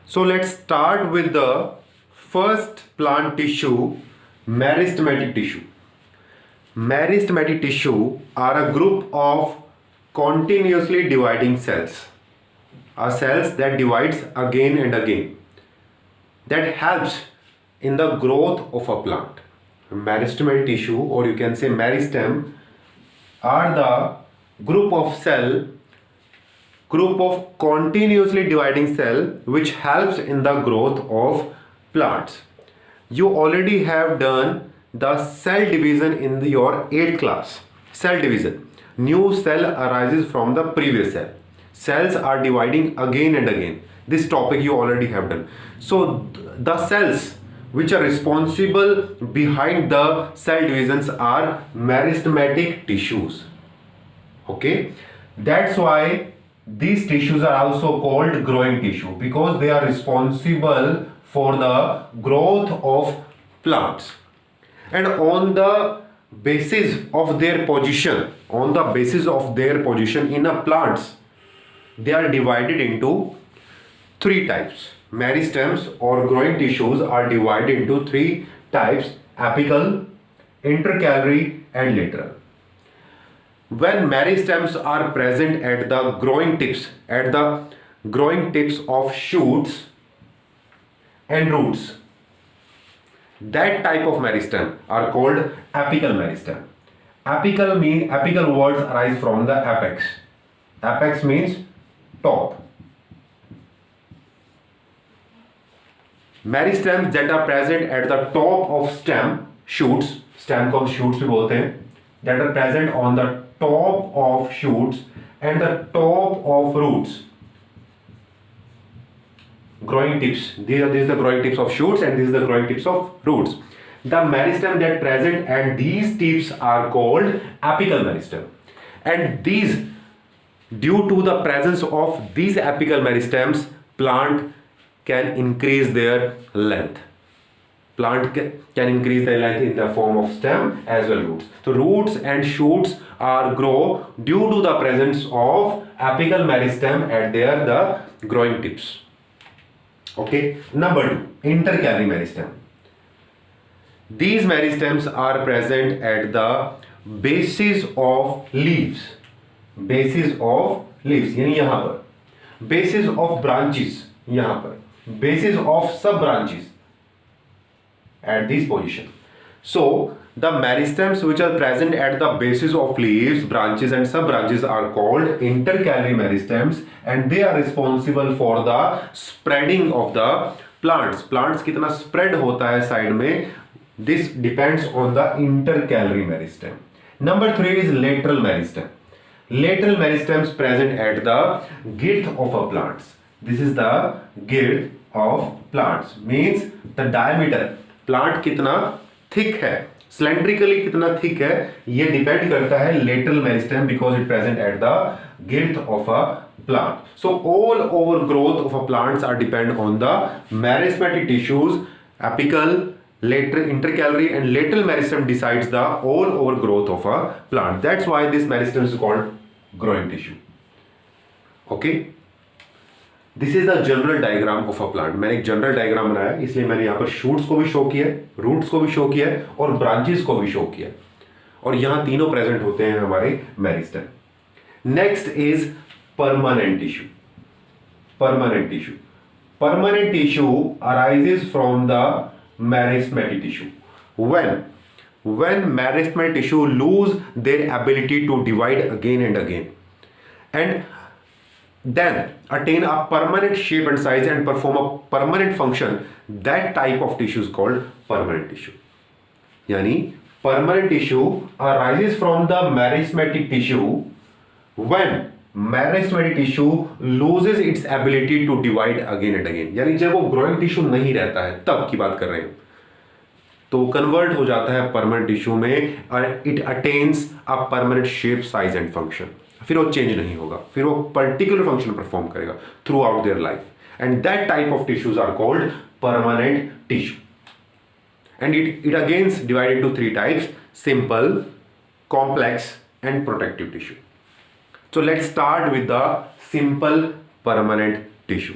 So let's start with the first plant tissue, meristematic tissue. Meristematic tissue are a group of continuously dividing cells, are cells that divides again and again, that helps in the growth of a plant. Meristematic tissue, or you can say meristem, are the group of continuously dividing cell which helps in the growth of plants. You already have done the cell division in your 8th class. Cell division. New cell arises from the previous cell. Cells are dividing again and again. This topic you already have done. So the cells which are responsible behind the cell divisions are meristematic tissues. Okay, that's why these tissues are also called growing tissue, because they are responsible for the growth of plants. And on the basis of their position in a plants, they are divided into three types. Meristems or growing tissues are divided into three types: apical, intercalary and lateral. When meristems are present at the growing tips of shoots and roots, that type of meristem are called apical meristem. Apical words arise from the apex. Apex means top. Meristems that are present at the top of stem को shoots भी बोलते हैं, that are present on the top of shoots and the top of roots. Growing tips. These are the growing tips of shoots and these are the growing tips of roots. The meristem that present at these tips are called apical meristem. And these, due to the presence of these apical meristems, plant can increase their length. Plant can increase their length in the form of stem as well roots. So roots and shoots are grow due to the presence of apical meristem at the growing tips. Okay. Number 2, intercalary meristem. These meristems are present at the bases of leaves. Bases of leaves यानी यहाँ पर. Bases of branches यहाँ पर. Bases of sub branches at this position. So the meristems which are present at the bases of leaves, branches and sub branches are called intercalary meristems, and they are responsible for the spreading of the plants. Plants कितना spread होता है side में, this depends on the intercalary meristem. Number 3 is lateral meristem. Lateral meristems present at the girth of a plants. This is the girth of plants, means the diameter. Plant कितना thick है, cylindrically कितना thick है, ये depend करता है lateral meristem, because it present at the girth of a plant. So all over growth of a plants are depend on the meristematic tissues. Apical, lateral, intercalary and lateral meristem decides the all over growth of a plant. That's why this meristem is called growing tissue. Okay. This is the general diagram of a plant. मैंने एक general diagram बनाया, इसलिए मैंने यहाँ पर shoots को भी show किया, रूट्स को भी शो किया और ब्रांचेस को भी शो किया, और यहाँ तीनों प्रेजेंट होते हैं हमारे meristem. Next is permanent tissue. Permanent tissue. Permanent tissue arises from the meristematic tissue. when meristematic tissue lose their ability to divide again and again and then attain a permanent shape and size and perform a permanent function, that type of tissue is called permanent tissue. Yani permanent tissue arises from the meristematic tissue when meristematic tissue loses its ability to divide again and again. यानी जब वो growing tissue नहीं रहता है, तब की बात कर रहे हैं, तो कन्वर्ट हो जाता है परमानेंट टिश्यू में और it attains a permanent shape, size and function. फिर वो चेंज नहीं होगा, फिर वो पर्टिकुलर फंक्शन परफॉर्म करेगा throughout their life, and that type of tissues are called permanent tissue. And it again's divided to 3 types: simple, complex and protective tissue. So let's start with the simple permanent tissue.